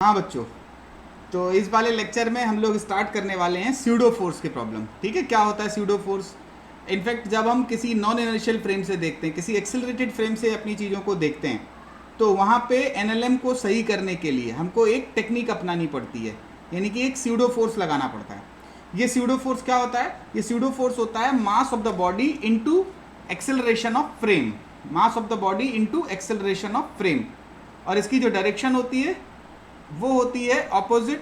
हाँ बच्चों, तो इस वाले लेक्चर में हम लोग स्टार्ट करने वाले हैं स्यूडो फोर्स के प्रॉब्लम। ठीक है, क्या होता है स्यूडो फोर्स? इनफैक्ट जब हम किसी नॉन इनर्शियल फ्रेम से देखते हैं, किसी एक्सेलरेटेड फ्रेम से अपनी चीज़ों को देखते हैं, तो वहाँ पे एनएलएम को सही करने के लिए हमको एक टेक्निक अपनानी पड़ती है, यानी कि एक स्यूडो फोर्स लगाना पड़ता है। ये स्यूडो फोर्स क्या होता है? ये स्यूडो फोर्स होता है mass of the body into acceleration of frame, mass of the body into acceleration of frame. और इसकी जो डायरेक्शन होती है वो होती है opposite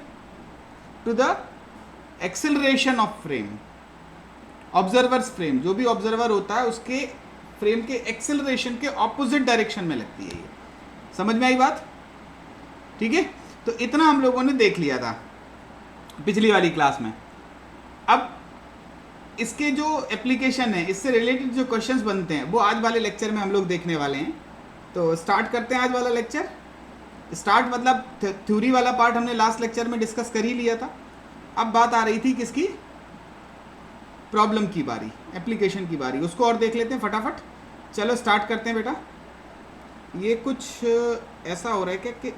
to the acceleration of frame. Observer's frame, जो भी ऑब्जर्वर होता है उसके फ्रेम के एक्सेलरेशन के ऑपोजिट डायरेक्शन में लगती है। ये समझ में आई बात? ठीक है, तो इतना हम लोगों ने देख लिया था पिछली वाली क्लास में। अब इसके जो एप्लीकेशन है, इससे रिलेटेड जो क्वेश्चंस बनते हैं वो आज वाले लेक्चर में हम लोग देखने वाले हैं। तो स्टार्ट करते हैं आज वाला लेक्चर। स्टार्ट मतलब थ्योरी वाला पार्ट हमने लास्ट लेक्चर में डिस्कस कर ही लिया था। अब बात आ रही थी किसकी? प्रॉब्लम की बारी, एप्लीकेशन की बारी। उसको और देख लेते हैं फटाफट। चलो स्टार्ट करते हैं बेटा। ये कुछ ऐसा हो रहा है क्या कि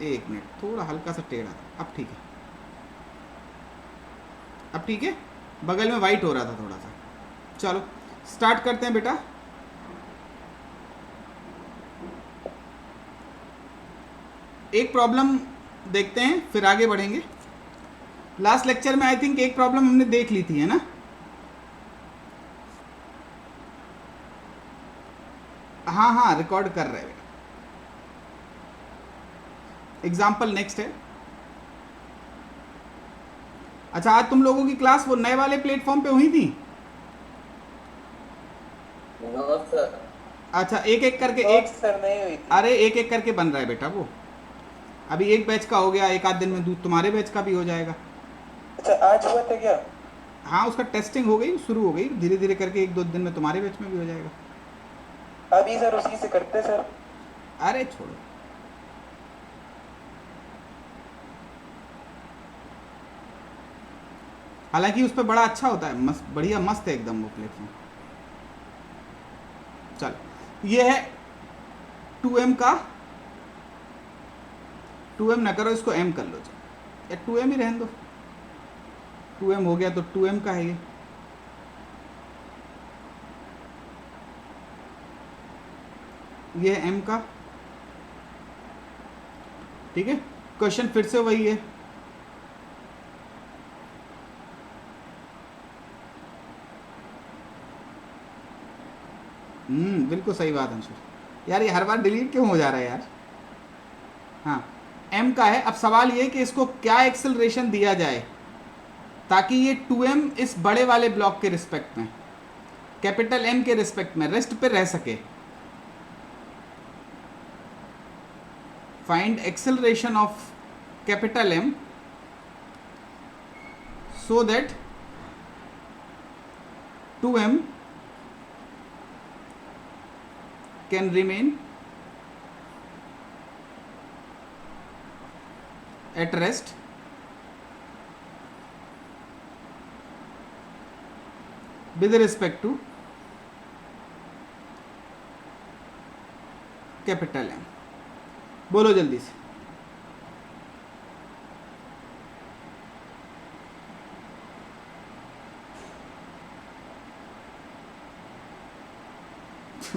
एक मिनट, थोड़ा हल्का सा टेढ़ा था। अब ठीक है, अब ठीक है। बगल में वाइट हो रहा था थोड़ा सा। चलो स्टार्ट करते हैं बेटा। एक प्रॉब्लम देखते हैं फिर आगे बढ़ेंगे। लास्ट लेक्चर में आई थिंक एक प्रॉब्लम हमने देख ली थी, है ना? हाँ हाँ, रिकॉर्ड कर रहे हैं। एग्जाम्पल नेक्स्ट है। अच्छा, आज तुम लोगों की क्लास वो नए वाले प्लेटफॉर्म पे हुई थी? No sir. अच्छा, एक एक करके नो एक, सर, नहीं हुई थी। अरे एक एक करके बन रहा है बेटा वो। अभी एक बैच का हो गया, एक आध दिन में तुम्हारे बैच का भी हो जाएगा। अच्छा, आज हुआ था क्या? हाँ, उसका टेस्टिंग हो गई, शुरू हो गई। धीरे धीरे करके एक दो दिन में तुम्हारे बैच में भी हो जाएगा। अभी सर उसी से करते सर। अरे छोड़ो, हालांकि उस पर बड़ा अच्छा होता है, मस्त, बढ़िया मस्त है एकदम वो प्लेटफॉर्म। चल, ये है 2m का। 2m ना करो, इसको m कर लो। चल, या 2m ही रहने दो। 2m हो गया तो 2m का है ये है m का। ठीक है, क्वेश्चन फिर से वही है। बिल्कुल सही बात अंशुल। यार ये हर बार डिलीट क्यों हो जा रहा है यार? हाँ, m का है। अब सवाल ये कि इसको क्या एक्सेलरेशन दिया जाए ताकि ये 2m इस बड़े वाले ब्लॉक के रिस्पेक्ट में, कैपिटल M के रिस्पेक्ट में रेस्ट पे रह सके। Find acceleration of capital M so that 2m can remain at rest with respect to capital M। बोलो जल्दी से।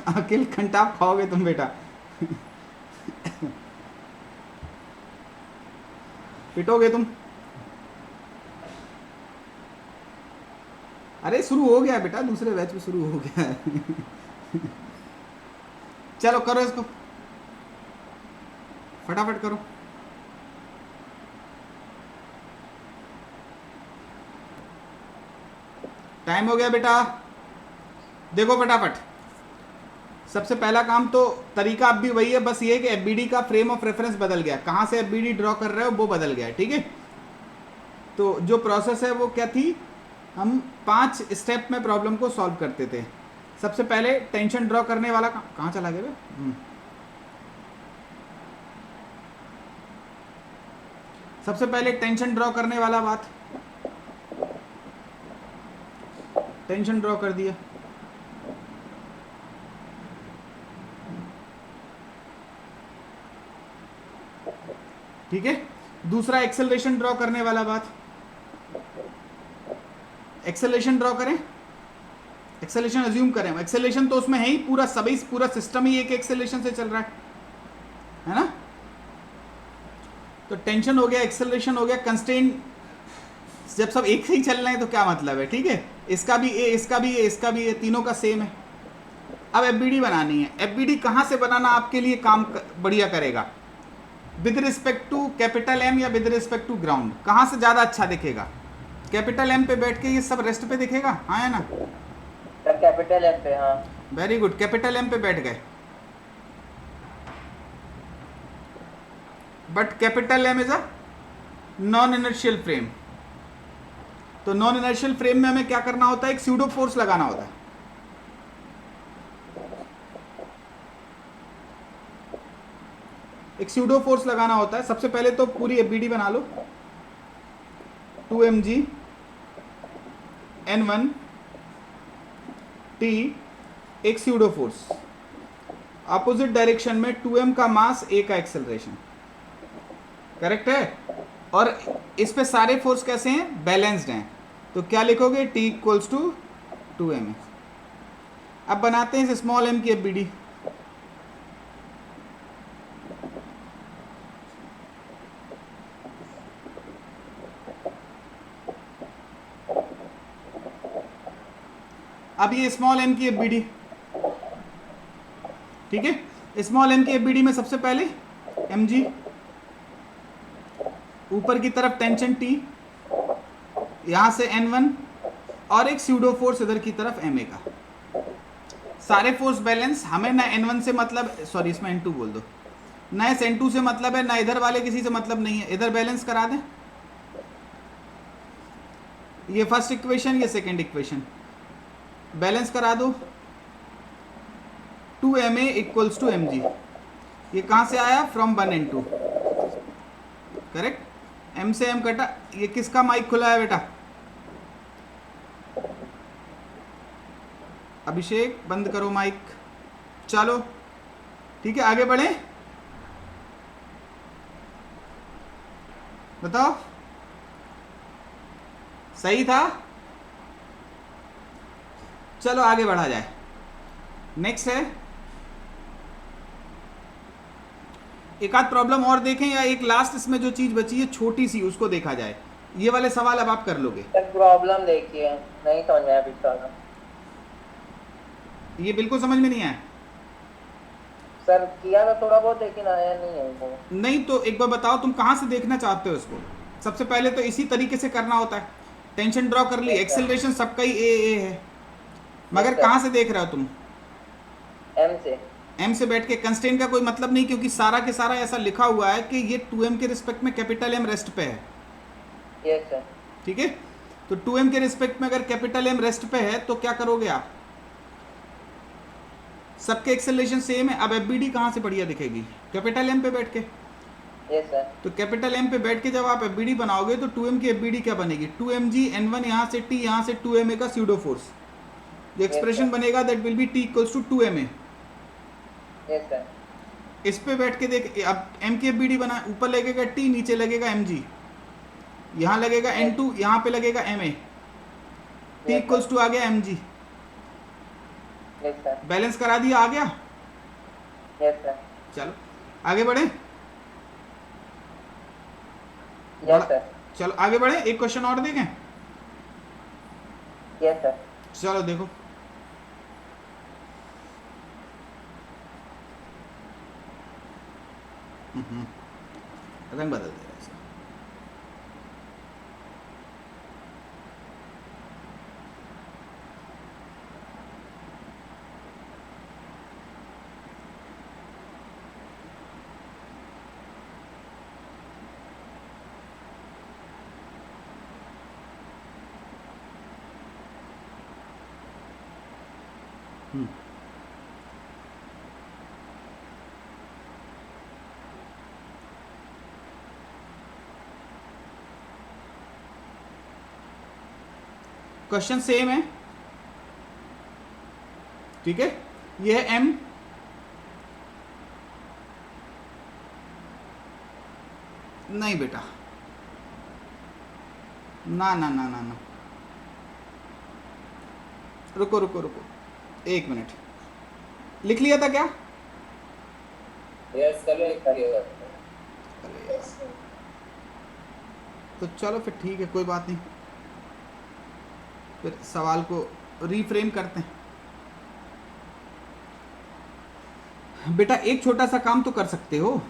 अकेले खंटाप खाओगे तुम बेटा। पिटोगे तुम। अरे शुरू हो गया बेटा, दूसरे बैच में शुरू हो गया है। चलो करो इसको, फटाफट करो। टाइम हो गया बेटा, देखो फटाफट। सबसे पहला काम तो तरीका अब भी वही है, बस ये कि एफबीडी का फ्रेम ऑफ रेफरेंस बदल गया। कहाँ से एफबीडी ड्रॉ कर रहे हो वो बदल गया, ठीक है? तो जो प्रोसेस है वो क्या थी? हम 5 स्टेप में प्रॉब्लम को सॉल्व करते थे। सबसे पहले टेंशन ड्रॉ करने वाला कहाँ चला गया बे? सबसे पहले टेंशन ड्रॉ करने वाला बात, टेंशन ड्रॉ कर दिया। ठीक है। दूसरा एक्सेलरेशन ड्रॉ करने वाला बात, एक्सेलरेशन ड्रॉ करें, एक्सेलरेशन अज्यूम करें। एक्सेलरेशन तो उसमें है ही, पूरा सभी पूरा सिस्टम ही एक एक्सेलरेशन से चल रहा है ना। तो टेंशन हो गया, एक्सेलरेशन हो गया, कंस्ट्रेंट। जब सब एक ही चल रहे हैं तो क्या मतलब है, ठीक है। इसका भी ए, इसका भी ए, इसका भी ए, तीनों का सेम है। अब एफबीडी बनानी है। एफबीडी कहाँ से बनाना आपके लिए काम बढ़िया करेगा, with respect to capital M या विद रिस्पेक्ट टू ग्राउंड, कहाँ से ज़्यादा अच्छा दिखेगा। कैपिटल एम पे बैठ के ये सब रेस्ट पे दिखेगा, हाँ है ना। कैपिटल एम पे, हाँ। वेरी गुड, कैपिटल एम पे बैठ गए। But capital M is a non inertial frame. तो नॉन इनर्शियल फ्रेम में हमें क्या करना होता है, एक स्यूडो फोर्स लगाना होता है। एक स्यूडो फोर्स लगाना होता है। सबसे पहले तो पूरी एफबीडी बना लो, 2mg n1 t, एक स्यूडो फोर्स, अपोजिट डायरेक्शन में 2m का मास, a का एक्सेलरेशन, करेक्ट है। और इस पे सारे फोर्स कैसे हैं, बैलेंस्ड हैं। तो क्या लिखोगे, t इक्वल्स टू 2m। अब बनाते हैं इस स्मॉल m की एफबीडी। अब ये स्मॉल m की एफबीडी, ठीक है। स्मॉल m की एफबीडी में सबसे पहले mg, ऊपर की तरफ टेंशन T, यहां से N1, और एक स्यूडो फोर्स इधर की तरफ Ma का। सारे फोर्स बैलेंस, हमें ना N1 से मतलब, सॉरी इसमें N2 बोल दो, ना इस N2 से मतलब है, ना इधर वाले किसी से मतलब नहीं है। इधर बैलेंस करा दें, ये फर्स्ट इक्वेशन, ये सेकंड इक्वेशन, बैलेंस करा दो। 2Ma इक्वल्स टू mg, ये कहाँ से आया, फ्रॉम 1 and 2, करेक्ट। m से m कटा। ये किसका माइक खुला है बेटा, अभिषेक बंद करो माइक। चलो ठीक है, आगे बढ़े, बताओ सही था। चलो आगे बढ़ा जाए। नेक्स्ट है, एक आध प्रॉब्लम और देखें, या एक लास्ट इसमें जो चीज बची है छोटी सी, उसको देखा जाए। ये वाले सवाल अब आप कर लोगे। प्रॉब्लम देखिए, नहीं समझ में आया पिछला वाला। ये बिल्कुल समझ में नहीं आया सर, किया था थोड़ा बहुत लेकिन आया नहीं है वो। नहीं तो एक बार बताओ, तुम कहाँ से देखना चाहते हो इसको। सबसे पहले तो इसी तरीके से करना होता है। टेंशन ड्रॉ कर ली, एक्सेलरेशन सबका ही ए है, मगर कहाँ से देख रहे हो तुम, एम से। एम से बैठ के। कंस्ट्रेंट का कोई मतलब नहीं, क्योंकि सारा के सारा ऐसा लिखा हुआ है कि ये 2m के रिस्पेक्ट में कैपिटल एम रेस्ट पे है। Yes sir. ठीक है, तो 2m के रिस्पेक्ट में अगर कैपिटल एम रेस्ट पे है तो क्या करोगे आप, सबके एक्सेलरेशन सेम है। अब एफबीडी कहाँ से बढ़िया दिखेगी, कैपिटल एम पे बैठ के। Yes sir. तो कैपिटल एम पे बैठ के जब आप एफबीडी बनाओगे तो 2m की एफबीडी क्या बनेगी, 2mg n1, यहाँ से t, यहाँ से 2ma का स्यूडो फोर्स। जो एक्सप्रेशन बनेगा that will be t equals to 2ma। Yes sir. इस पे बैठ के देख, अब m की एफबीडी बना, ऊपर लगेगा t, नीचे लगेगा mg, यहाँ लगेगा n2, यहाँ पे लगेगा ma, t इक्वल्स टू आ गया mg। Yes sir. बैलेंस करा दिया, आ गया। Yes sir. चलो आगे बढ़े। Yes sir. चलो आगे बढ़े, एक क्वेश्चन और देखें। Yes sir. चलो देखो, रंग बदल दे रहा है इसका। क्वेश्चन सेम है, ठीक है। ये है m, नहीं बेटा, ना ना ना ना ना, रुको रुको रुको, एक मिनट, लिख लिया था क्या? यस सर, लिख दिया। अरे यार, तो चलो फिर ठीक है, कोई बात नहीं, फिर सवाल को रीफ्रेम करते हैं। बेटा एक छोटा सा काम तो कर सकते हो,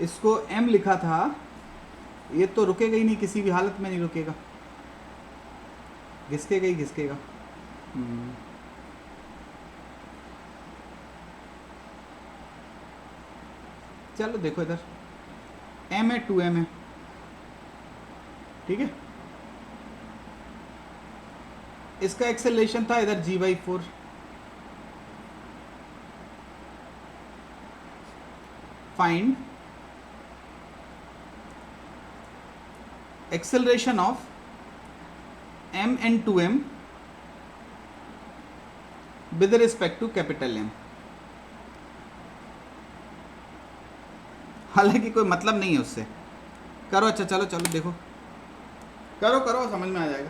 इसको m लिखा था, ये तो रुकेगा ही नहीं, किसी भी हालत में नहीं रुकेगा, घिसकेगा ही घिसकेगा। चलो देखो इधर m है, 2m है, ठीक है, इसका एक्सेलरेशन था इधर g/4, find acceleration of m and 2m with respect to capital M। हालांकि कोई मतलब नहीं है उससे, करो, अच्छा चलो चलो देखो, करो करो, समझ में आ जाएगा,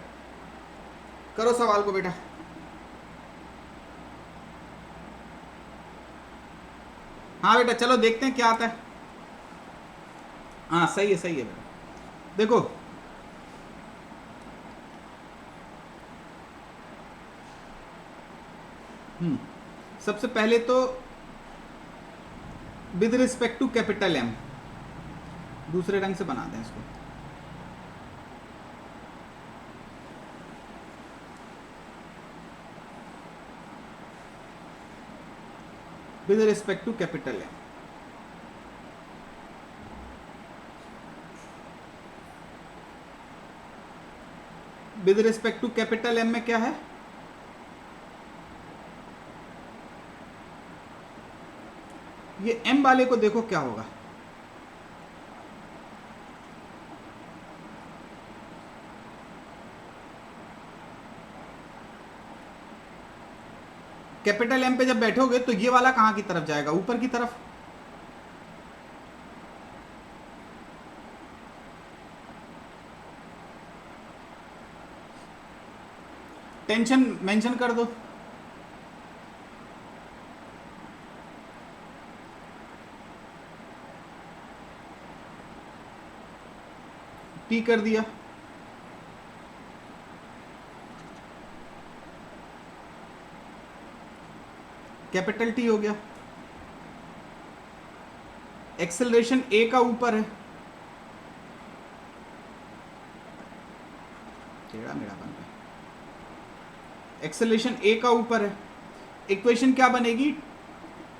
करो सवाल को बेटा। हाँ बेटा चलो देखते हैं क्या आता है। हाँ सही है बेटा, देखो सबसे पहले तो with respect to capital M, दूसरे ढंग से बना दें इसको, with respect to capital M, with respect to capital M में क्या है, ये M वाले को देखो क्या होगा, कैपिटल M पे जब बैठोगे तो ये वाला कहाँ की तरफ जाएगा, ऊपर की तरफ, टेंशन मेंशन कर दो, T कर दिया, कैपिटल T हो गया, एक्सेलरेशन A का ऊपर है, टेढ़ा मेढ़ा बन रहा है, एक्सेलरेशन A का ऊपर है, इक्वेशन क्या बनेगी,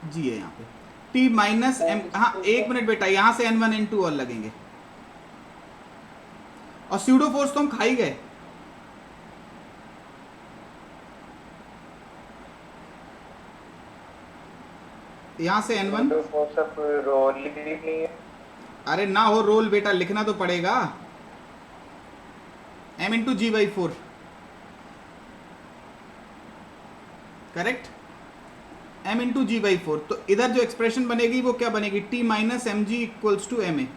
G है यहाँ पे, T माइनस M, हाँ एक मिनट बेटा, यहाँ से N1 N2 और लगेंगे, और स्यूडो फोर्स तो हम खा ही गए, यहाँ से N1, रोल लिख नहीं है। अरे ना हो रोल बेटा, लिखना तो पड़ेगा, M into G/4, correct, M into G/4, तो इधर जो एक्सप्रेशन बनेगी वो क्या बनेगी, T minus M G equals to M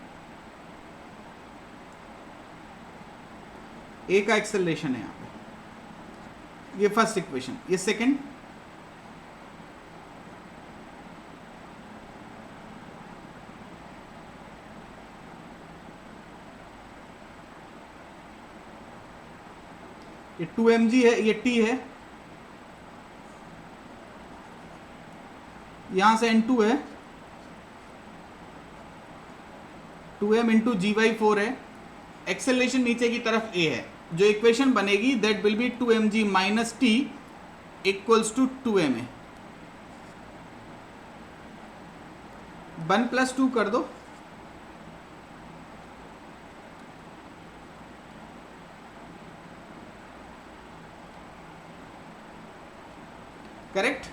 A का एक्सेलरेशन है यहाँ पे, ये फर्स्ट इक्वेशन, ये सेकंड, ये 2mg है, ये T है, यहां से N2 है, 2m इंटू G/4 है, एक्सेलरेशन नीचे की तरफ A है, जो इक्वेशन बनेगी that will be 2mg minus T equals to 2ma, 1 + 2 कर दो, करेक्ट।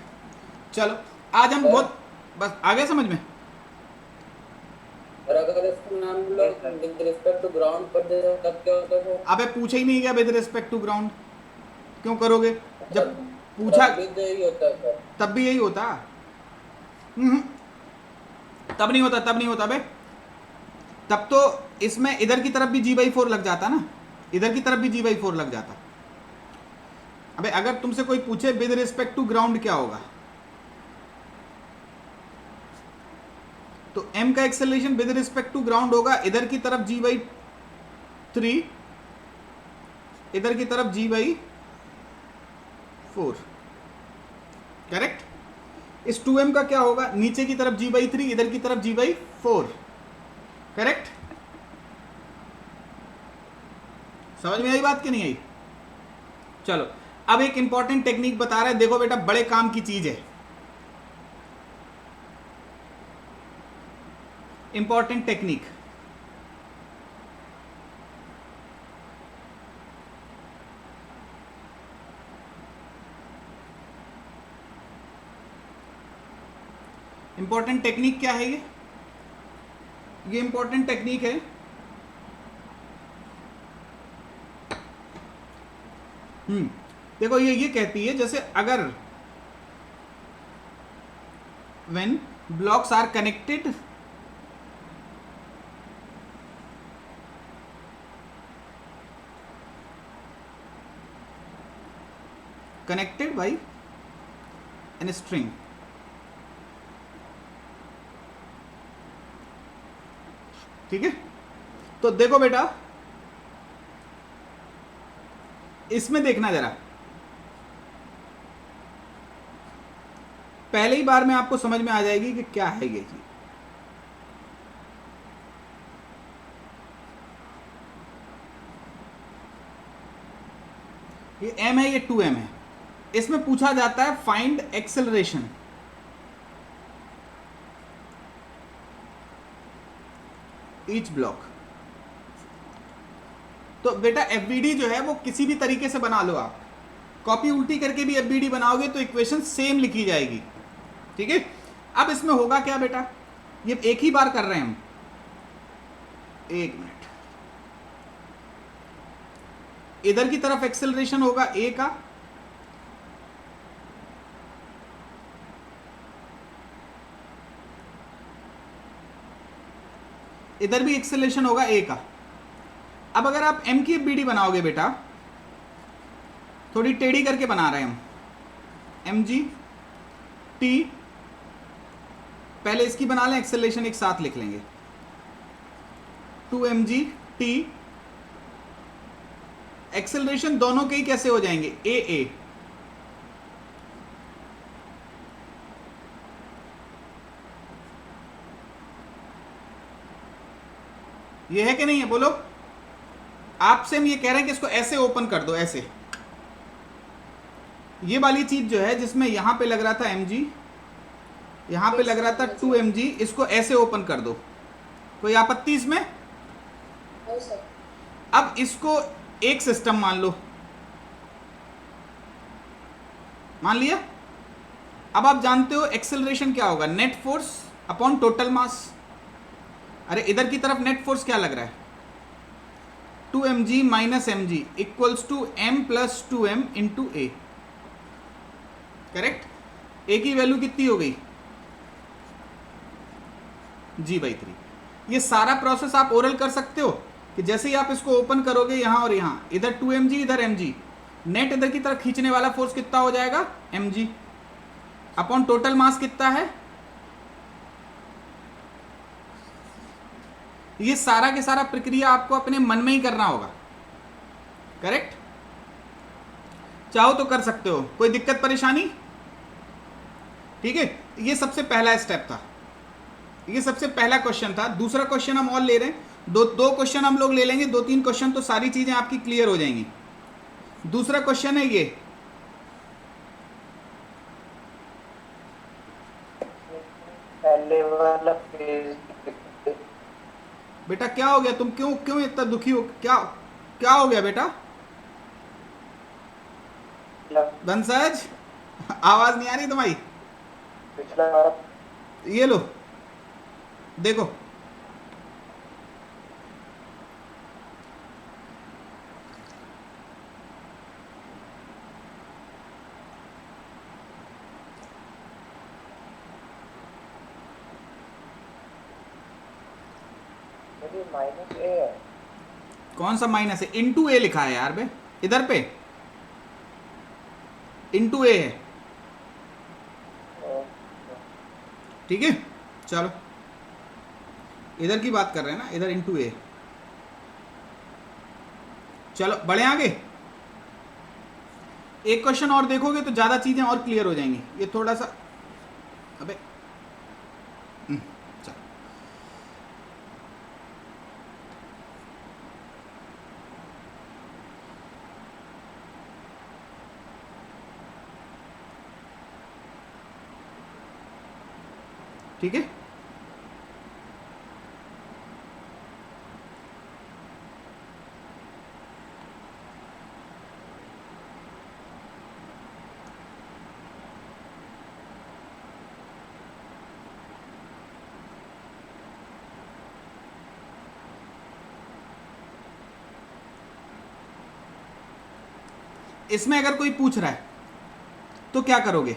चलो आज हम बहुत, बस आ गया समझ में, और अगर इसको नाम लोग विद रिस्पेक्ट टू ग्राउंड पर दे तब क्या होता है? अबे पूछा ही नहीं गया विद रिस्पेक्ट टू ग्राउंड, क्यों करोगे, जब पूछा तब भी तो यही होता है सर। तब भी यही होता। हम्म, तब नहीं होता, तब नहीं होता बे। तब तो इसमें इधर की तरफ भी g/4 लग जाता ना, इधर की तरफ भी g/4 लग जाता। अबे अगर तुमसे कोई पूछे विद रिस्पेक्ट टू ग्राउंड क्या होगा, तो m का acceleration with respect to ground होगा इधर की तरफ g/3, इधर की तरफ g/4। करेक्ट। इस 2m का क्या होगा, नीचे की तरफ g/3, इधर की तरफ g/4। करेक्ट। समझ में आई बात कि नहीं आई? चलो अब एक इंपॉर्टेंट टेक्निक बता रहा है, देखो बेटा बड़े काम की चीज है, इंपॉर्टेंट टेक्निक। इंपॉर्टेंट टेक्निक क्या है ये इंपॉर्टेंट टेक्निक है। देखो ये कहती है जैसे अगर when blocks are connected by an string, ठीक है। तो देखो बेटा इसमें देखना जरा, पहले ही बार में आपको समझ में आ जाएगी कि क्या है ये चीज। ये m है, ये 2m है। इसमें पूछा जाता है फाइंड एक्सेलरेशन। Each block. तो बेटा एफबीडी जो है वो किसी भी तरीके से बना लो आप, कॉपी उल्टी करके भी एफबीडी बनाओगे तो इक्वेशन सेम लिखी जाएगी, ठीक है। अब इसमें होगा क्या बेटा, ये एक ही बार कर रहे हैं हम, एक मिनट। इधर की तरफ एक्सेलरेशन होगा ए का, इधर भी एक्सेलरेशन होगा ए का। अब अगर आप m की एफबीडी बनाओगे बेटा, थोड़ी टेढ़ी करके बना रहे हैं हम, mg t, पहले इसकी बना लें, एक्सेलरेशन एक साथ लिख लेंगे, 2mg t। एक्सेलरेशन दोनों के ही कैसे हो जाएंगे, ए ए। ये है कि नहीं है बोलो? आपसे हम ये कह रहे हैं कि इसको ऐसे ओपन कर दो, ऐसे। ये वाली चीज जो है जिसमें यहां पे लग रहा था mg, यहां पे लग रहा था 2mg, इसको ऐसे ओपन कर दो। कोई आपत्ति इसमें? अब इसको एक सिस्टम मान लो, मान लिया। अब आप जानते हो एक्सेलरेशन क्या होगा, net force upon total mass. अरे इधर की तरफ नेट फोर्स क्या लग रहा है, 2mg minus mg equals to m plus 2m into a. Correct. A की वैल्यू कितनी हो गई, g/3। ये सारा प्रोसेस आप ओरल कर सकते हो कि जैसे ही आप इसको ओपन करोगे यहां और यहां, इधर 2mg इधर mg, नेट इधर की तरफ खींचने वाला फोर्स कितना हो जाएगा, mg अपॉन टोटल मास कितना है। ये सारा के सारा प्रक्रिया आपको अपने मन में ही करना होगा। करेक्ट। चाहो तो कर सकते हो, कोई दिक्कत परेशानी? ठीक है। ये सबसे पहला स्टेप था, ये सबसे पहला क्वेश्चन था। दूसरा क्वेश्चन हम और ले रहे हैं, दो क्वेश्चन हम लोग ले लेंगे, 2-3 क्वेश्चन तो सारी चीजें आपकी क्लियर हो जाएंगी। दूसरा क्वेश्चन है ये, पहले वाला पेज बेटा क्या हो गया, तुम क्यों क्यों इतना दुखी हो, क्या क्या हो गया बेटा? बंसज आवाज नहीं आ रही तुम्हारी? पिछला ये लो देखो, ये माइनस ए है। कौन सा माइनस है? इनटू ए लिखा है यार बे, इधर पे इनटू ए है। ठीक है चलो, इधर की बात कर रहे हैं ना, इधर इनटू ए। चलो बढ़े आगे। एक क्वेश्चन और देखोगे तो ज़्यादा चीज़ें और क्लियर हो जाएंगी। ये थोड़ा सा अबे चलो ठीक है। इसमें अगर कोई पूछ रहा है तो क्या करोगे?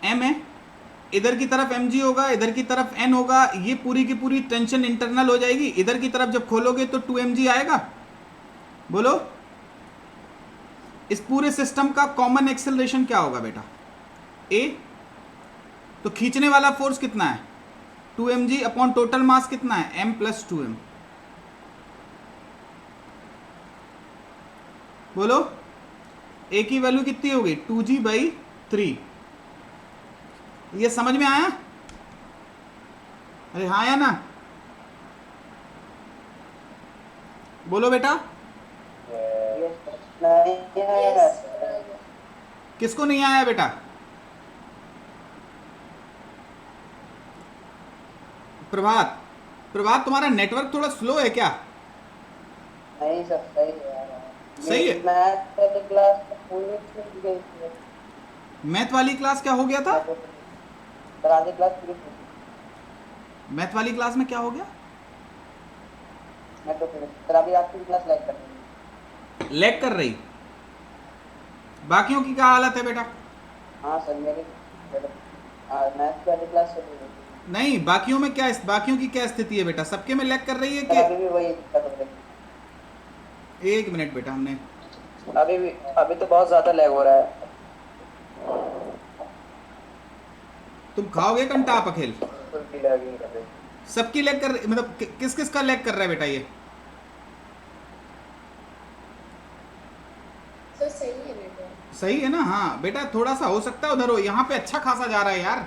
एम है, इधर की तरफ एम जी होगा, इधर की तरफ एन होगा, ये पूरी की पूरी टेंशन इंटरनल हो जाएगी। इधर की तरफ जब खोलोगे तो 2mg आएगा। बोलो इस पूरे सिस्टम का कॉमन एक्सेलरेशन क्या होगा बेटा? ए। तो खींचने वाला फोर्स कितना है? 2mg अपॉन टोटल मास कितना है? m plus 2m। बोलो ए की वैल्यू कितनी होगी? 2g/3। ये समझ में आया? अरे हाँ या ना? बोलो बेटा। किसको नहीं आया बेटा? प्रभात, प्रभात तुम्हारा नेटवर्क थोड़ा स्लो है क्या? नहीं सर सही है। सही है। मैथ वाली क्लास पूरी छूट गई थी। मैथ वाली क्लास क्या हो गया था? सर आधी क्लास पूरी छूट गई। मैथ वाली क्लास में क्या हो गया? मैं तो फिर सर अभी आपकी क्लास लाइक कर रही हूँ। लैग कर रही। बाकियों की क्या हालत है बेटा? हाँ सर मेरी मैथ वाली क्लास चल रही है। नहीं, बाकियों में क्या, बाकियों की क्या स्थिति है बेटा? सबके में लैग कर रही है सर कि? अभी भी वही दिक्कत हो रही है। एक मिनट बेटा, हमने अभी तो बहुत ज्यादा लैग हो रहा है। तुम खाओगे कंटा आप अकेल? बिल्कुल भी लैग नहीं कर रही। सबकी लैग कर, मतलब किस किस का लैग कर रहा है बेटा ये? सर सही है बेटा। सही है ना? हाँ बेटा, थोड़ा सा हो सकता है उधर हो, यहाँ पे अच्छा खासा जा रहा है यार,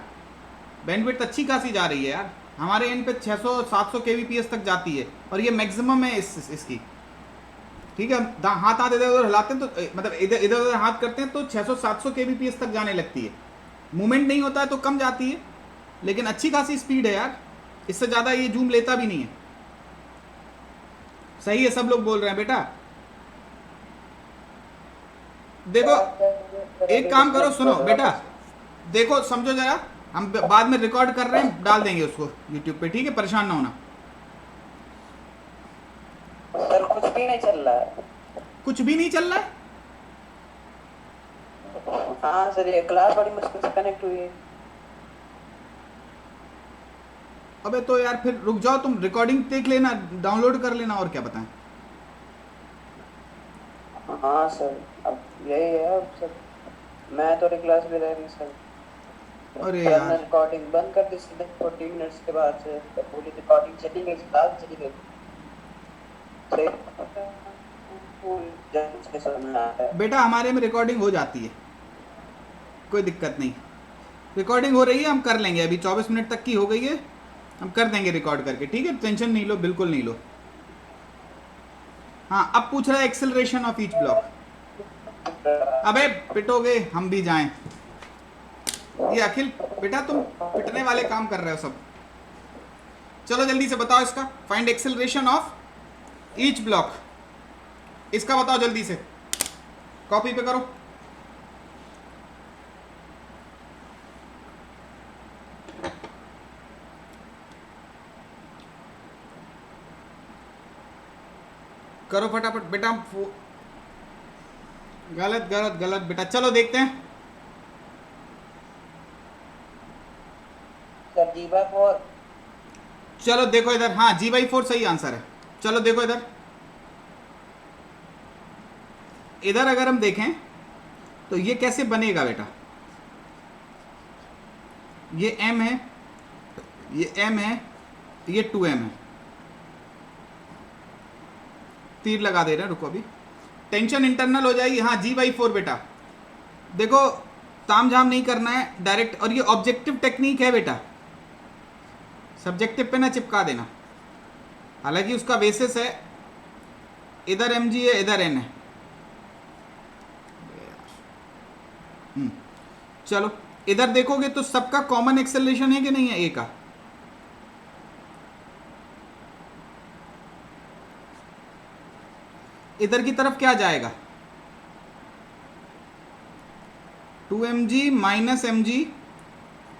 बैंडविड्थ अच्छी खासी जा रही है यार। हमारे एंड पे 600-700 kbps तक जाती है और ये मैक्सिमम है इसकी। ठीक है, हम हाथ इधर उधर हिलाते हैं तो मतलब इधर इधर उधर हाथ करते हैं तो 600-700 kbps तक जाने लगती है। मूवमेंट नहीं होता है तो कम जाती है, लेकिन अच्छी खासी स्पीड है यार। इससे ज़्यादा ये जूम लेता भी नहीं है। सही है, सब लोग बोल रहे हैं बेटा। देखो एक काम करो, सुनो बेटा, देखो समझो जरा, हम बाद में रिकॉर्ड कर रहे हैं, डाल देंगे उसको यूट्यूब पे, ठीक है? परेशान ना होना। सर कुछ भी नहीं चल रहा है। कुछ भी नहीं चल रहा है? हाँ सर ये क्लास बड़ी मुश्किल से कनेक्ट हुई है। अबे तो यार फिर रुक जाओ, तुम रिकॉर्डिंग देख लेना, डाउनलोड कर लेना, और क्या बताएं। हाँ सर अब यही है। अब सर मैं तो क्लास में रह रही सर। अरे सर यार। ने रिकॉर्डिंग बंद कर दी सीधे 40 मिनट्स के बाद से। पूरी रिकॉर्डिंग चली गई, क्लास चली गई। जब से समझ में आता है। बेटा हमारे में रिकॉर्डिंग हो जाती है, कोई दिक्कत नहीं। रिकॉर्डिंग हो रही है, हम कर लेंगे। अभी 24 मिनट तक की हो गई है, हम कर देंगे रिकॉर्ड करके, ठीक है? टेंशन नहीं लो, बिल्कुल नहीं लो। हाँ, अब पूछ रहा है एक्सेलरेशन ऑफ ईच ब्लॉक। अबे पिटोगे, हम भी जाएं। ये अखिल बेटा, तुम पिटने वाले काम कर रहे हो सब। चलो जल्दी से बताओ इसका, find acceleration of each block. इसका बताओ जल्दी से, कॉपी पे करो। करो फटाफट बेटा। गलत गलत गलत बेटा, चलो देखते हैं। सर जीवा 4 चलो देखो इधर, हाँ G/4 सही आंसर है। चलो देखो इधर, इधर अगर हम देखें तो ये कैसे बनेगा बेटा, ये m है, ये m है, ये 2m है। तीर लगा दे रहे हैं, रुको अभी, टेंशन इंटरनल हो जाएगी। हाँ G/4 बेटा, देखो तामझाम नहीं करना है डायरेक्ट, और ये ऑब्जेक्टिव टेक्निक है बेटा, सब्जेक्टिव पे ना चिपका देना। हालांकि उसका बेसिस है, इधर mg है, इधर n है। चलो इधर देखोगे तो सबका कॉमन एक्सेलरेशन है कि नहीं है, ए का। इधर की तरफ क्या जाएगा, 2mg minus mg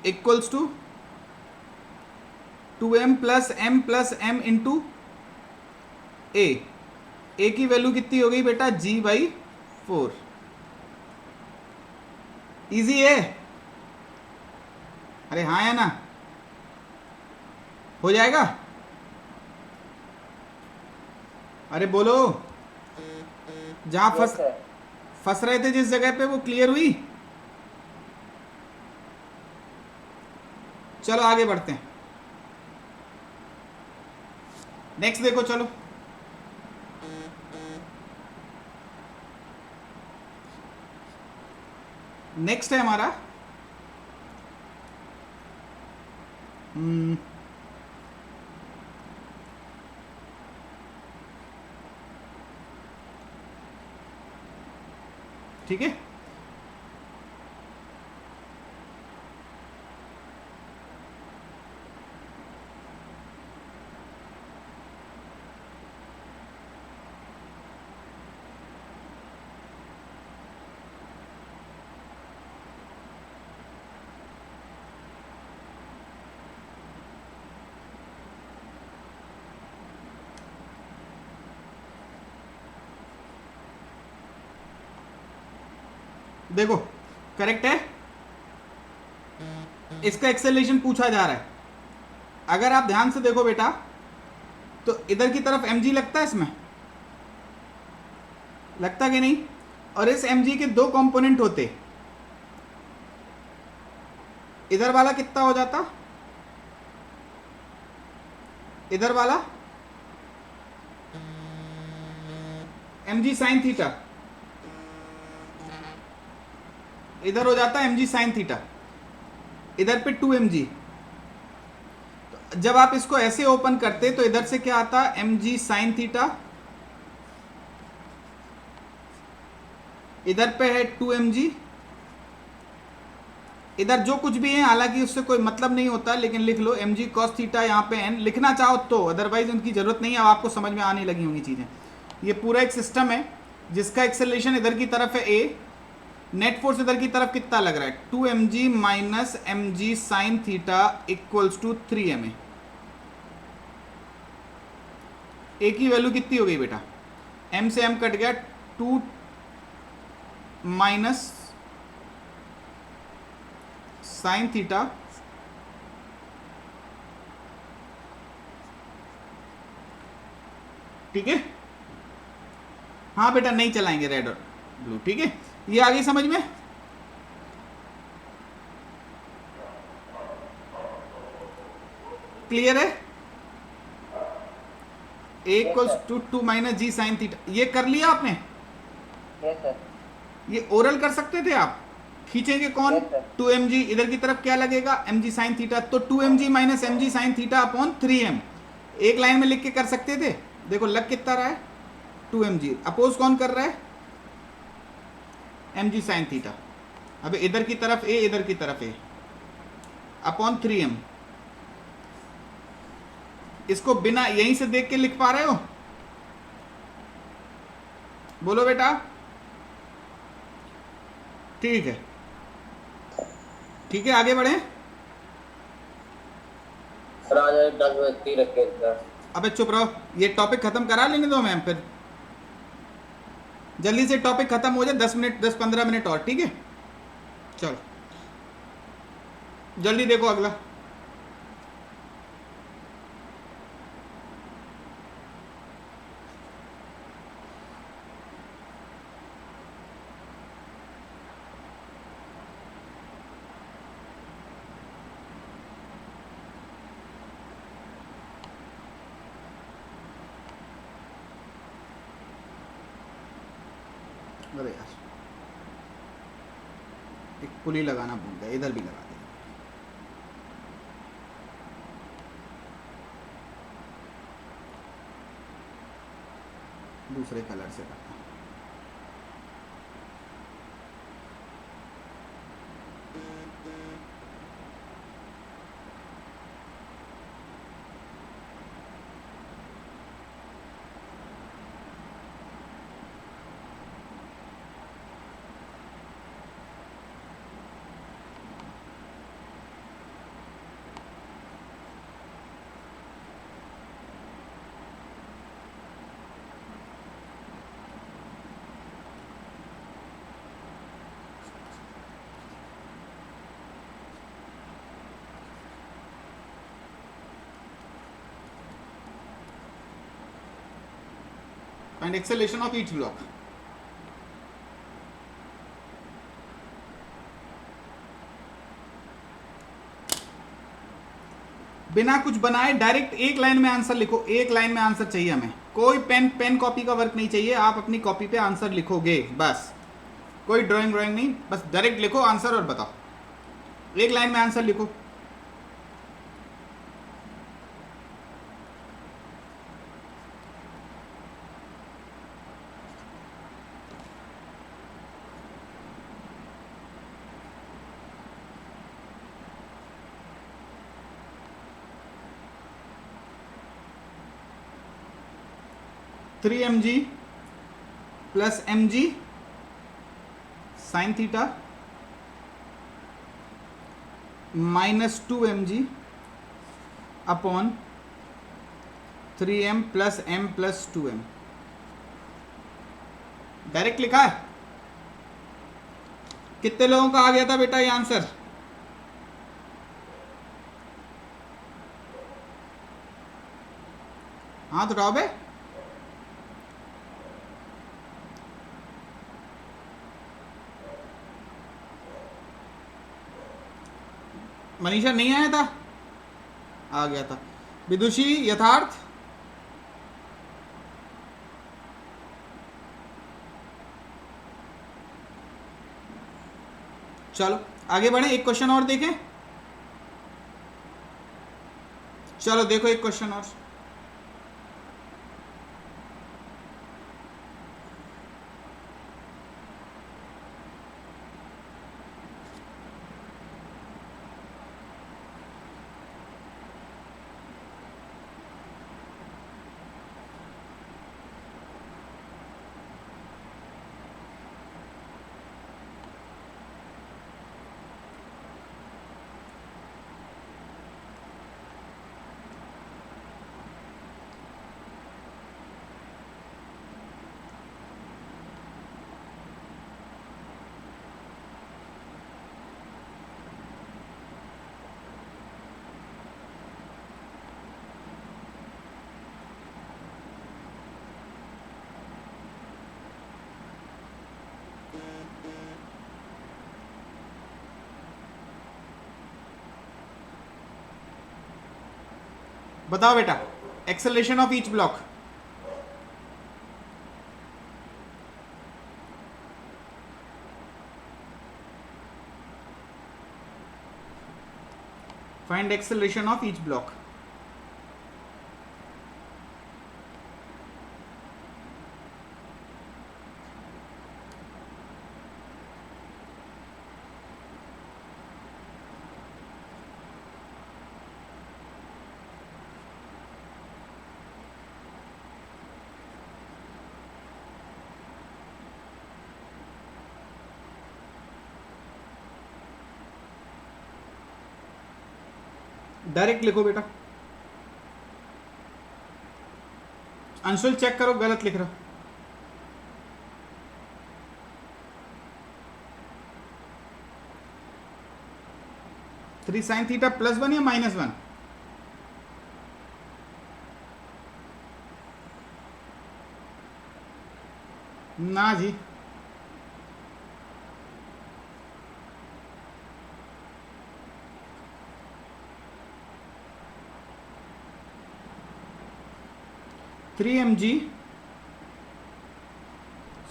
equals to 2m plus m into a की वैल्यू कितनी हो गई बेटा, G/4। इजी है, अरे हाँ या ना, हो जाएगा, अरे बोलो, जहां फंस रहे थे जिस जगह पे, वो क्लियर हुई। चलो आगे बढ़ते हैं, नेक्स्ट देखो। चलो नेक्स्ट है हमारा ठीक है, देखो करेक्ट है, इसका एक्सेलरेशन पूछा जा रहा है। अगर आप ध्यान से देखो बेटा, तो इधर की तरफ mg लगता है, इसमें लगता कि नहीं, और इस mg के दो कंपोनेंट होते, इधर वाला कितना हो जाता, इधर वाला mg साइन थीटा, इधर हो जाता mg साइन थीटा, इधर पे 2mg। तो जब आप इसको ऐसे ओपन करते तो इधर से क्या आता, mg साइन थीटा, इधर पे है 2mg, इधर जो कुछ भी है, हालांकि उससे कोई मतलब नहीं होता, लेकिन लिख लो mg cos थीटा, यहाँ पे n लिखना चाहो तो, अदरवाइज उनकी जरूरत नहीं है। अब आपको समझ में आने लगी होंगी चीजें। ये पूरा एक सिस्टम है जिसका एक्सेलरेशन इधर की तरफ है a, नेट फोर्स इधर की तरफ कितना लग रहा है, 2mg minus mg sine theta equals to 3ma। A की वैल्यू कितनी हो गई बेटा, m से m कट गया, 2 माइनस साइन थीटा ठीक है। हाँ बेटा नहीं चलाएंगे रेड और ब्लू, ठीक है, ये आ गई समझ में। क्लियर है, a equals to 2 minus g sine theta, ये कर लिया आपने। Yes sir. ये ओरल कर सकते थे आप, खींचेंगे कौन, 2mg, इधर की तरफ क्या लगेगा, mg साइन थीटा, तो 2mg minus mg sine theta upon 3m, एक लाइन में लिख के कर सकते थे। देखो लग कितना रहा है, 2mg, अपोज कौन कर रहा है, mg साइन थीटा। अब इधर की तरफ a, इधर की तरफ a, अपॉन 3m। इसको बिना यहीं से देख के लिख पा रहे हो, बोलो बेटा। ठीक है, ठीक है, आगे बढ़े। अबे चुप रहो, ये टॉपिक खत्म करा लेने दो मैम, फिर जल्दी से टॉपिक खत्म हो जाए, 10 मिनट 10-15 मिनट और, ठीक है। चलो जल्दी देखो अगला। अरे यार, एक पुली लगाना भूल गया, इधर भी लगा दिया। दूसरे कलर से करना। Find acceleration of each block. बिना कुछ बनाए डायरेक्ट एक लाइन में आंसर लिखो, एक लाइन में आंसर चाहिए हमें, कोई पेन कॉपी का वर्क नहीं चाहिए, आप अपनी कॉपी पे आंसर लिखोगे बस, कोई ड्राइंग नहीं, बस डायरेक्ट लिखो आंसर और बताओ, एक लाइन में आंसर लिखो। Three M G plus M जी sine theta minus 2mg upon 3m plus m plus 2m। Direct लिखा है। कितने लोगों का आ गया था बेटा ये आंसर? हाथ उठाओ बे। मनीषा नहीं आया था? आ गया था। विदुषी यथार्थ, चलो आगे बढ़े, एक क्वेश्चन और देखें। चलो देखो एक क्वेश्चन और। बताओ बेटा, acceleration of each block. Find acceleration of each block. Direct लिखो बेटा। अंशुल चेक करो, गलत लिख रहा। थ्री साइन थीटा प्लस 1 या -1? ना जी, three M G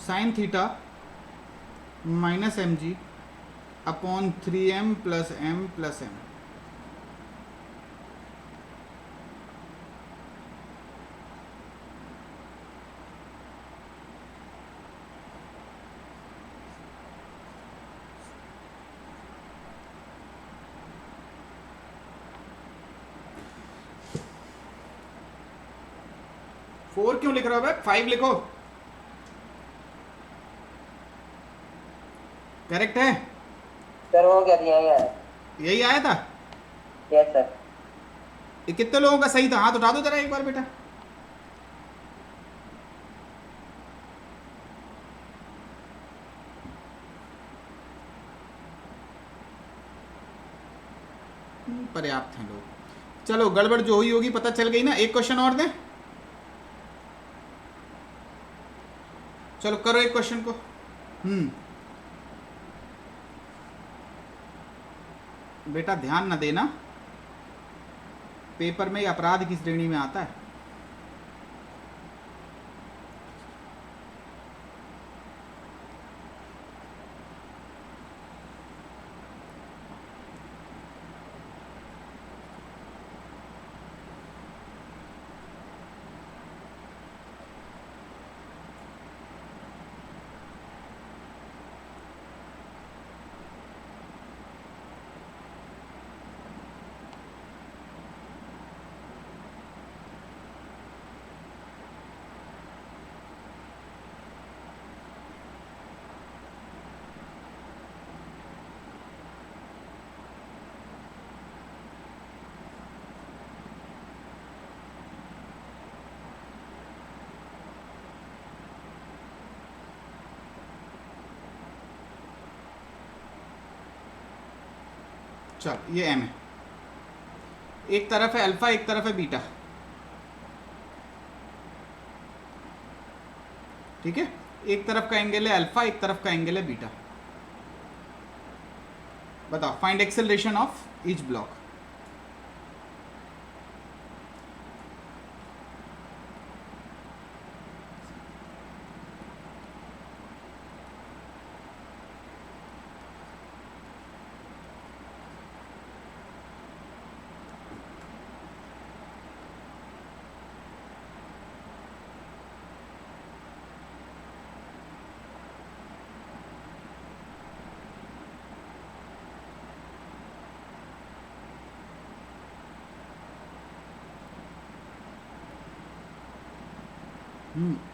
sine theta minus M g upon 3m plus m plus m। Four क्यों लिख रहे हो भाई, 5 लिखो। करेक्ट है, सर वो क्या दिया है? यही आया था। Yes sir. ये कितने लोगों का सही था, हाथ उठा दो जरा एक बार बेटा। पर्याप्त हैं लोग। चलो गड़बड़ जो हुई होगी पता चल गई ना। एक क्वेश्चन और दें, चलो करो एक क्वेश्चन को। बेटा ध्यान न देना, पेपर में अपराध की श्रेणी में आता है। चल ये एम है, एक तरफ है अल्फा एक तरफ है बीटा, ठीक है। एक तरफ का एंगल है अल्फा एक तरफ का एंगल है बीटा। बताओ find acceleration of each block.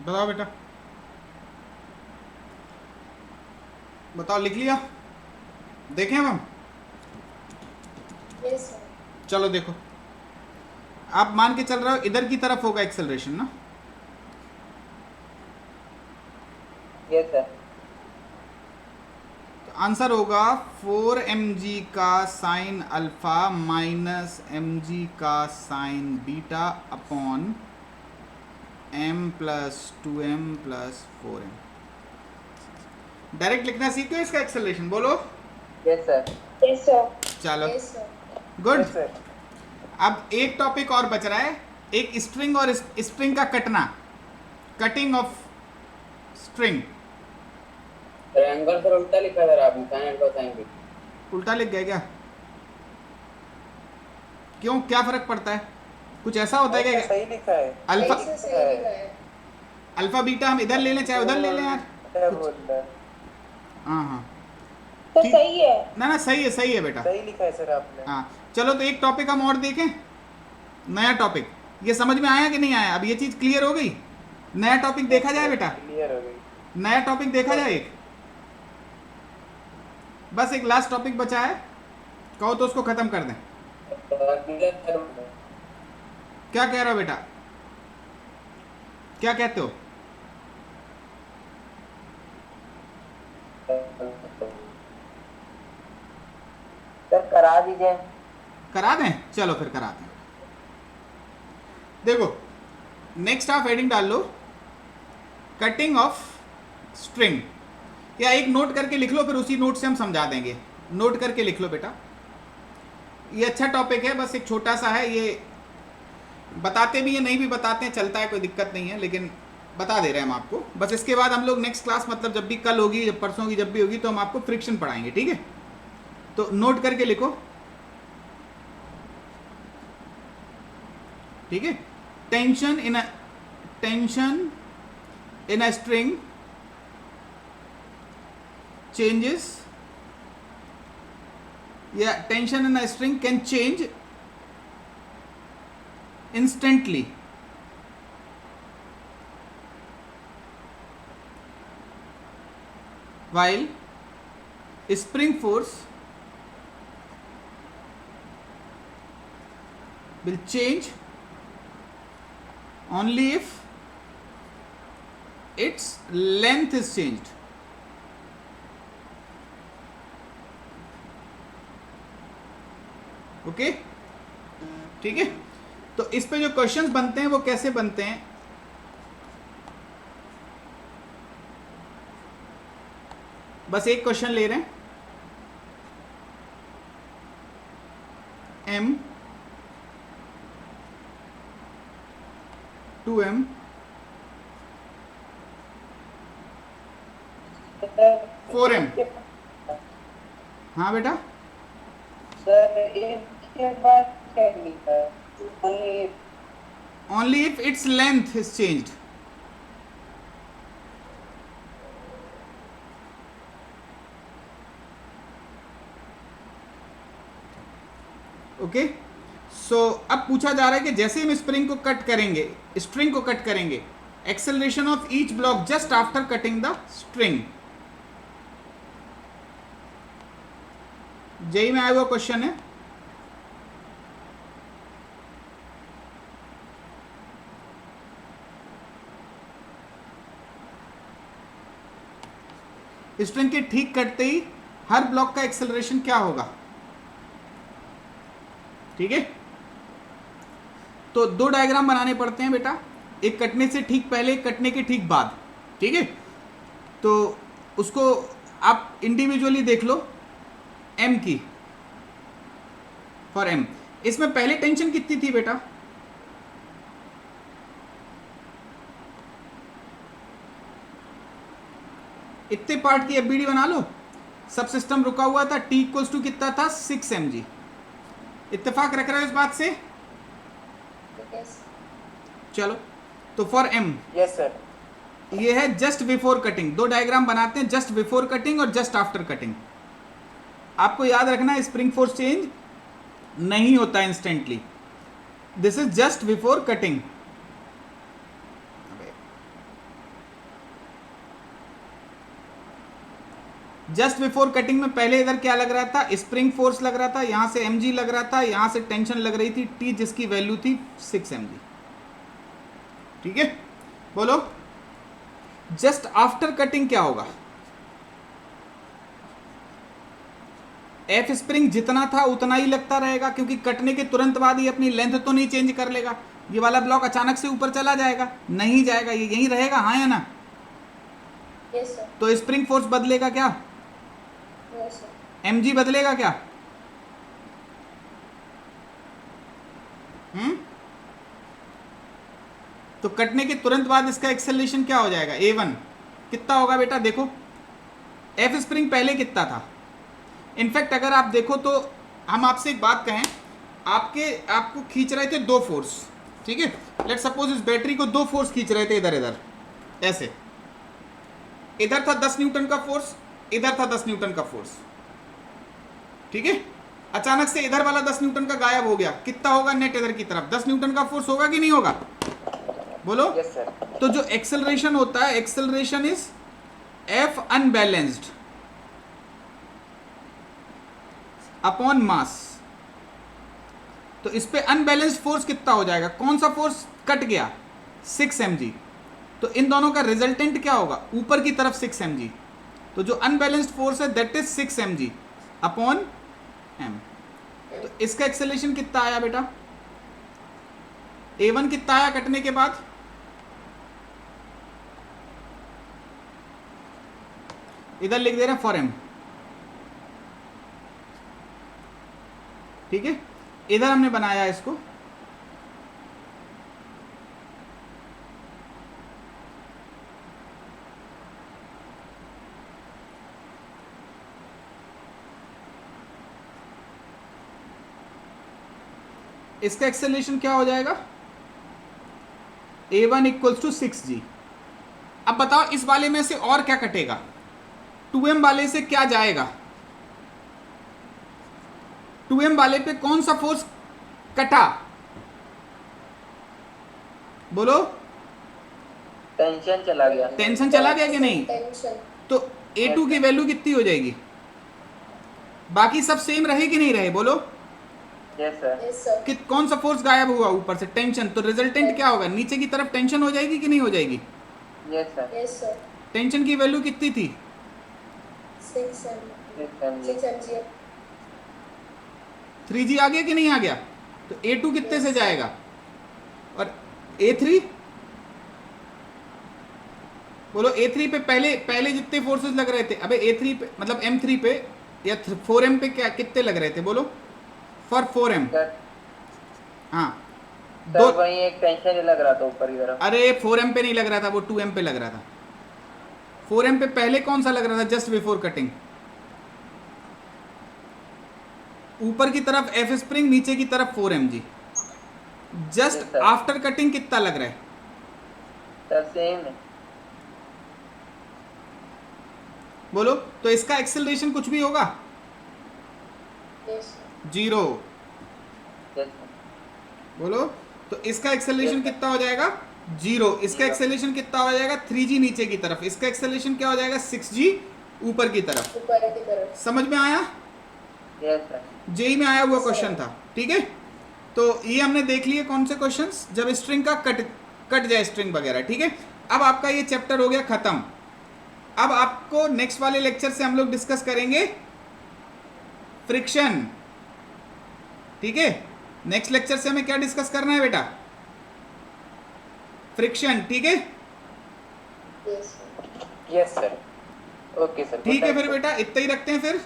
बताओ बेटा, बताओ लिख लिया, देखें हम। Yes sir. चलो देखो, आप मान के चल रहे हो इधर की तरफ होगा एक्सेलरेशन ना। Yes sir. तो आंसर होगा 4mg का साइन अल्फा माइनस mg का sine beta upon m plus 2m plus 4m। Direct लिखना सीखो इसका एक्सेलरेशन, बोलो। Yes sir. Yes sir. चलो yes sir. Good. Yes sir. अब एक टॉपिक और बच रहा है, एक स्ट्रिंग और स्प्रिंग का कटना, cutting of string. Triangle sir उल्टा लिखा है सर आपने, साइन अल्फा साइन बीटा। उल्टा लिख गए क्या? क्यों, क्या फर्क पड़ता है? कुछ ऐसा होता है क्या? सही लिखा है। अल्फा सही से सही लिखा है। अल्फा बीटा हम इधर ले लें चाहे उधर ले लें यार। क्या बोल रहा है? हाँ हाँ तो ठीक। सही है। ना सही है बेटा। सही लिखा है सर आपने। हाँ चलो, तो एक टॉपिक हम और देखें, नया टॉपिक। ये समझ में आया कि नहीं आया? अब ये चीज़ क्लियर हो गई। नया टॉपिक देखा जाए बेटा, क्लियर हो गई। नया टॉपिक देखा जाए। एक बस एक लास्ट टॉपिक बचा है, कहो तो उसको खत्म कर दें। क्या कह रहे हो बेटा, क्या कहते हो? सर करा दीजिए। करा दें, चलो फिर करा दें। देखो नेक्स्ट आप हेडिंग डाल लो, कटिंग ऑफ स्ट्रिंग, या एक नोट करके लिख लो, फिर उसी नोट से हम समझा देंगे। नोट करके लिख लो बेटा, ये अच्छा टॉपिक है, बस एक छोटा सा है, ये बताते भी है नहीं भी बताते हैं, चलता है, कोई दिक्कत नहीं है, लेकिन बता दे रहे हैं हम आपको। बस इसके बाद हम लोग नेक्स्ट क्लास, मतलब जब भी कल होगी, जब परसों होगी, जब भी होगी, तो हम आपको फ्रिक्शन पढ़ाएंगे, ठीक है। तो नोट करके लिखो, ठीक है। Tension in a string changes, yeah, tension in a string can change instantly while spring force will change only if its length is changed. Okay, ठीक है। तो इस पे जो क्वेश्चंस बनते हैं वो कैसे बनते हैं, बस एक क्वेश्चन ले रहे हैं, m 2m, सर 4m। हाँ बेटा, सर इसके बाद क्या लिखा है? only if its length is changed. Okay, so अब पूछा जा रहा है कि जैसे हम स्प्रिंग को कट करेंगे, स्ट्रिंग को कट करेंगे, acceleration of each block just after cutting the string. JEE में आया हुआ क्वेश्चन है। स्ट्रिंग के ठीक कटते ही हर ब्लॉक का एक्सेलरेशन क्या होगा, ठीक है। तो दो डायग्राम बनाने पड़ते हैं बेटा, एक कटने से ठीक पहले, एक कटने के ठीक बाद, ठीक है। तो उसको आप इंडिविजुअली देख लो, m की, फॉर m। इसमें पहले टेंशन कितनी थी बेटा, इतने पार्ट की एफबीडी बना लो। सब सिस्टम रुका हुआ था, t इक्वल्स टू कितना था, 6 mg। इत्तेफाक रख रहे हो इस बात से, Yes. चलो। तो फॉर m यस सर। ये है जस्ट बिफोर कटिंग। दो डायग्राम बनाते हैं, जस्ट बिफोर कटिंग और जस्ट आफ्टर कटिंग। आपको याद रखना है स्प्रिंग फोर्स चेंज नहीं होता instantly, this is just before cutting. Just before cutting में पहले इधर क्या लग रहा था, स्प्रिंग फोर्स लग रहा था, यहां से mg लग रहा था, यहां से टेंशन लग रही थी t, जिसकी वैल्यू थी 6 mg, ठीक है। बोलो जस्ट आफ्टर कटिंग क्या होगा, एफ स्प्रिंग जितना था उतना ही लगता रहेगा, क्योंकि कटने के तुरंत बाद ही अपनी लेंथ तो नहीं चेंज कर लेगा। ये वाला ब्लॉक अचानक से ऊपर चला जाएगा, नहीं जाएगा, ये यहीं रहेगा, हाँ या ना। Yes, sir. तो स्प्रिंग फोर्स बदलेगा क्या, Yes, sir. mg बदलेगा क्या, तो कटने के तुरंत बाद इसका एक्सेलरेशन क्या हो जाएगा, a1 कितना होगा बेटा, देखो एफ स्प्रिंग पहले कितना था। इनफैक्ट अगर आप देखो तो हम आपसे एक बात कहें, आपको खींच रहे थे दो फोर्स, ठीक है। लेट्स सपोज इस बैटरी को दो फोर्स खींच रहे थे इधर इधर, ऐसे। इधर था 10 न्यूटन का फोर्स, इधर था 10 न्यूटन का फोर्स, ठीक है। अचानक से इधर वाला 10 न्यूटन का गायब हो गया, कितना होगा नेट इधर की तरफ, 10 न्यूटन का फोर्स होगा कि नहीं होगा, बोलो। Yes sir. तो जो एक्सेलरेशन होता है, acceleration is F unbalanced upon mass. तो इस पे अनबैलेंस्ड फोर्स कितना हो जाएगा, कौन सा फोर्स कट गया, 6 mg। तो इन दोनों का रिजल्टेंट क्या होगा, ऊपर की तरफ 6 mg। तो जो अनबैलेंस्ड फोर्स है that is 6 mg upon m। तो इसका एक्सेलरेशन कितना आया बेटा, a1 कितना आया कटने के बाद, इधर लिख दे रहे हैं फॉर m, ठीक है। इधर हमने बनाया इसको इसका एक्सेलरेशन क्या हो जाएगा, a1 इक्वल्स टू 6g। अब बताओ इस वाले में से और क्या कटेगा, 2m वाले से क्या जाएगा, 2m वाले पे कौन सा फोर्स कटा, बोलो। टेंशन चला गया। टेंशन चला गया कि नहीं, टेंशन। तो a2 की वैल्यू कितनी हो जाएगी, बाकी सब सेम रहे कि नहीं रहे, बोलो। Yes sir. Yes sir. कि कौन सा फोर्स गायब हुआ ऊपर से, टेंशन, तो रिजल्टेंट क्या होगा, नीचे की तरफ टेंशन हो जाएगी कि नहीं हो जाएगी। Yes sir. Yes sir. Tension की वैल्यू कितनी थी, 6 mg। 3g आ गया कि नहीं आ गया, तो a2 कितने से जाएगा, और a3, बोलो a3 पे पहले जितने फोर्सेस लग रहे थे, अबे a3 पे मतलब m3 पे या 4m पे क्या कितने लग रहे थे, बोलो, फॉर 4m। हाँ सर दो, वही एक टेंशन ही लग रहा था ऊपर की तरफ। अरे 4m पे नहीं लग रहा था, वो 2m पे लग रहा था। 4m पे पहले कौन सा लग रहा था, जस्ट बिफोर कटिंग, ऊपर की तरफ एफ स्प्रिंग, नीचे की तरफ 4mg। Just Yes, sir. After cutting कितना लग रहा है, सर सेम है। बोलो। तो इसका एक्सेलरेशन कुछ भी होगा, यस 0, यस सर। बोलो। तो इसका एक्सेलरेशन Yes, sir. कितना हो जाएगा, 0। इसका Zero. एक्सेलरेशन कितना हो जाएगा, 3g नीचे की तरफ। इसका एक्सेलरेशन क्या हो जाएगा, 6g ऊपर की तरफ। ऊपर की तरफ। समझ में आया, यस सर। जेई में आया हुआ Yes, sir. क्वेश्चन था, ठीक है। तो ये हमने देख लिए कौन से क्वेश्चंस, जब स्ट्रिंग का कट जाए स्ट्रिंग वगैरह, ठीक है। अब आपका ये चैप्टर हो गया खत्म। अब आपको नेक्स्ट वाले लेक्चर से हम लोग डिस्कस करेंगे फ्रिक्शन, ठीक है। नेक्स्ट लेक्चर से हमें क्या डिस्कस करना है बेटा, फ्रिक्शन, ठीक है। Yes sir. Yes sir. Okay sir. ठीक है फिर बेटा, इतना ही रखते हैं फिर।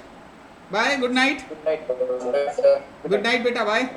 Bye, good night. Good night sir. Good night बेटा, बाय।